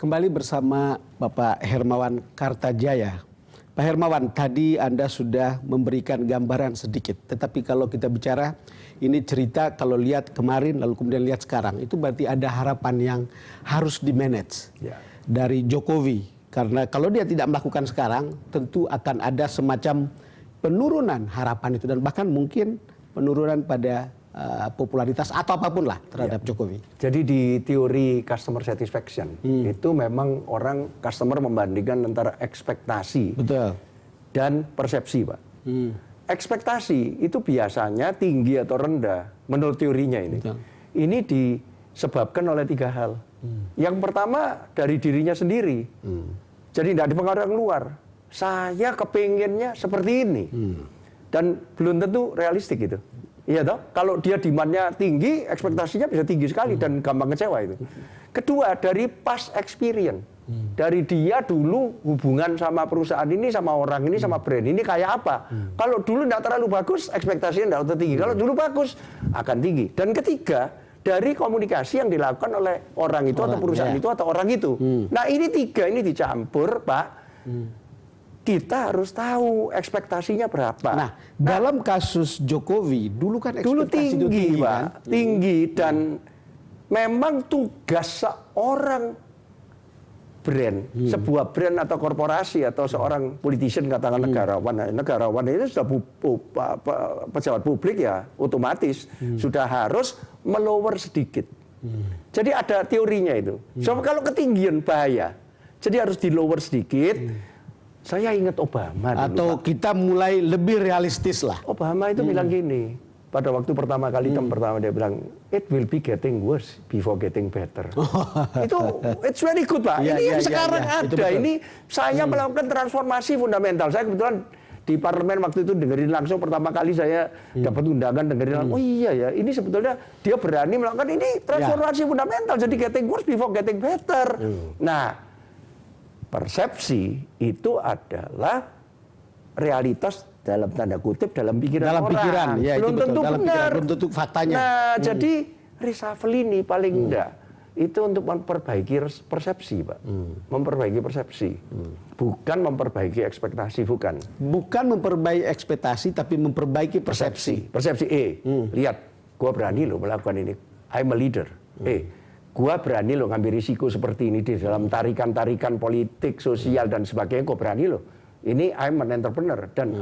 Kembali bersama Bapak Hermawan Kartajaya. Pak Hermawan, tadi Anda sudah memberikan gambaran sedikit. Tetapi kalau kita bicara, ini cerita kalau lihat kemarin lalu kemudian lihat sekarang. Itu berarti ada harapan yang harus di-manage dari Jokowi. Karena kalau dia tidak melakukan sekarang, tentu akan ada semacam penurunan harapan itu. Dan bahkan mungkin penurunan pada popularitas atau apapun lah terhadap Jokowi. Jadi di teori customer satisfaction itu memang orang customer membandingkan antara ekspektasi dan persepsi, Pak. Ekspektasi itu biasanya tinggi atau rendah menurut teorinya ini. Ini disebabkan oleh 3 hal. Yang pertama dari dirinya sendiri. Jadi tidak dipengaruhi orang luar. Saya kepinginnya seperti ini. Dan belum tentu realistik itu. Iya toh, kalau dia demand-nya tinggi, ekspektasinya bisa tinggi sekali dan gampang kecewa itu. Kedua, dari past experience. Dari dia dulu hubungan sama perusahaan ini, sama orang ini, sama brand ini kayak apa. Kalau dulu tidak terlalu bagus, ekspektasinya tidak tinggi. Kalau dulu bagus, akan tinggi. Dan ketiga, dari komunikasi yang dilakukan oleh orang itu atau perusahaan itu atau orang itu. Nah ini 3 ini dicampur, Pak. Kita harus tahu ekspektasinya berapa. Nah, dalam kasus Jokowi, dulu kan ekspektasi tinggi, itu tinggi, Pak. Kan? Tinggi dan memang tugas seorang brand, sebuah brand atau korporasi atau seorang politician katakan negarawan. Negarawan ini sudah pejabat publik ya, otomatis sudah harus melower sedikit. Jadi ada teorinya itu. So, kalau ketinggian bahaya. Jadi harus di lower sedikit. Saya ingat Obama dulu, atau Pak. kita mulai lebih realistis lah. Obama itu bilang gini, pada waktu pertama kali pertama dia bilang, it will be getting worse before getting better. Itu it's very good, Pak. Ini yang sekarang ada. Ini saya melakukan transformasi fundamental. Saya kebetulan di parlemen waktu itu dengerin langsung pertama kali saya dapat undangan dengerin langsung. Oh iya ya, ini sebetulnya dia berani melakukan ini transformasi fundamental. Jadi getting worse before getting better. Nah, persepsi itu adalah realitas dalam tanda kutip dalam pikiran orang. Pikiran, ya, belum tentu benar. Pikiran, belum tentu faktanya. Nah, jadi reshuffle ini paling enggak itu untuk memperbaiki persepsi, Pak. Memperbaiki persepsi. Bukan memperbaiki ekspektasi, bukan. Bukan memperbaiki ekspektasi, tapi memperbaiki persepsi. Persepsi. Lihat, gua berani loh melakukan ini. I'm a leader. Gua berani loh ngambil risiko seperti ini di dalam tarikan-tarikan politik, sosial dan sebagainya. Gua berani loh. Ini I'm an entrepreneur dan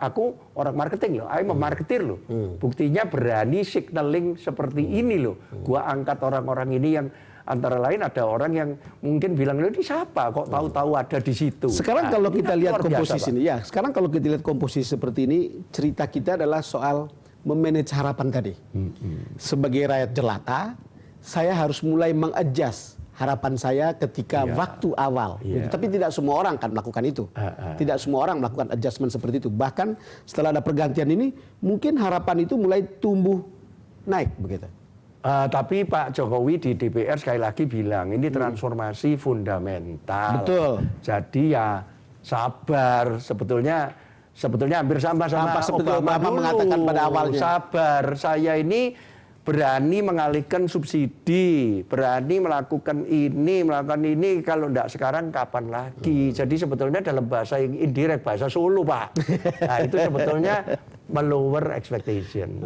aku orang marketing loh. I'm a marketer loh. Buktinya berani signaling seperti ini loh. Gua angkat orang-orang ini yang antara lain ada orang yang mungkin bilang ini siapa kok tahu-tahu ada di situ. Sekarang kalau kita lihat komposisi ini, ya. Sekarang kalau kita lihat komposisi seperti ini, cerita kita adalah soal memanage harapan tadi. Sebagai rakyat jelata, saya harus mulai mengadjust harapan saya ketika waktu awal. Tapi tidak semua orang kan melakukan itu. Tidak semua orang melakukan adjustment seperti itu. Bahkan setelah ada pergantian ini, mungkin harapan itu mulai tumbuh naik begitu. Tapi Pak Jokowi di DPR sekali lagi bilang ini transformasi fundamental. Betul. Jadi ya sabar. Sebetulnya hampir sama Obama dulu. Mengatakan pada awalnya. Sabar. Saya ini berani mengalihkan subsidi, berani melakukan ini, kalau enggak sekarang kapan lagi. Jadi sebetulnya dalam bahasa yang indirect, bahasa Solo, Pak. Nah itu sebetulnya melower expectation.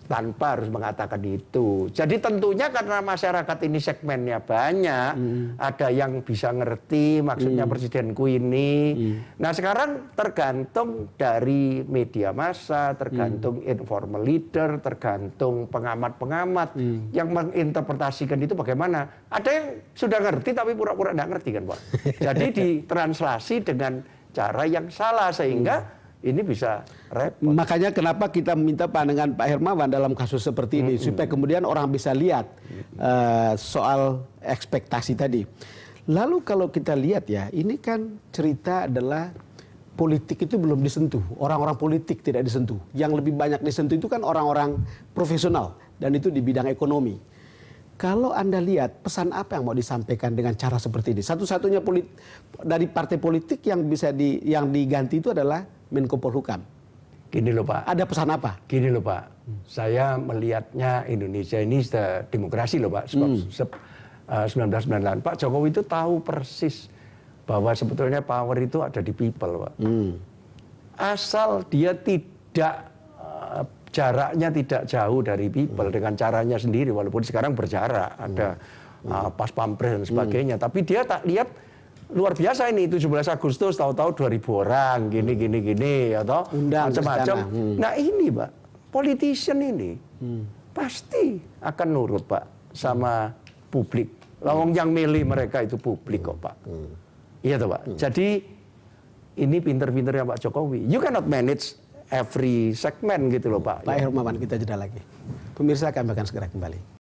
Tanpa harus mengatakan itu. Jadi tentunya karena masyarakat ini segmennya banyak, ada yang bisa ngerti maksudnya presidenku ini. Nah sekarang tergantung dari media massa, tergantung informal leader, tergantung pengamat-pengamat yang menginterpretasikan itu bagaimana. Ada yang sudah ngerti tapi pura-pura nggak ngerti kan, Pak. Jadi ditranslasi dengan cara yang salah sehingga ini bisa repot. Makanya kenapa kita minta pandangan Pak Hermawan dalam kasus seperti ini supaya kemudian orang bisa lihat soal ekspektasi tadi. Lalu kalau kita lihat ya, ini kan cerita adalah politik itu belum disentuh, orang-orang politik tidak disentuh. Yang lebih banyak disentuh itu kan orang-orang profesional dan itu di bidang ekonomi. Kalau Anda lihat pesan apa yang mau disampaikan dengan cara seperti ini? Satu-satunya dari partai politik yang bisa yang diganti itu adalah Menko Polhukam. Gini loh Pak. Ada pesan apa? Gini loh Pak. Saya melihatnya Indonesia ini sudah demokrasi loh Pak. Sebab 1998, Pak Jokowi itu tahu persis bahwa sebetulnya power itu ada di people, Pak. Asal dia tidak jaraknya tidak jauh dari people dengan caranya sendiri, walaupun sekarang berjarak, ada pas pampres dan sebagainya. Tapi dia tak lihat luar biasa ini 17 Agustus tahu-tahu 2.000 orang gini atau macam-macam. Nah ini Pak, politician ini pasti akan nurut Pak sama publik. Lawang yang milih mereka itu publik kok Pak. Iya toh Pak. Jadi ini pinter-pinternya Pak Jokowi. You cannot manage every segment gitu loh Pak. Pak Hermawan, kita jeda lagi. Pemirsa, kami akan segera kembali.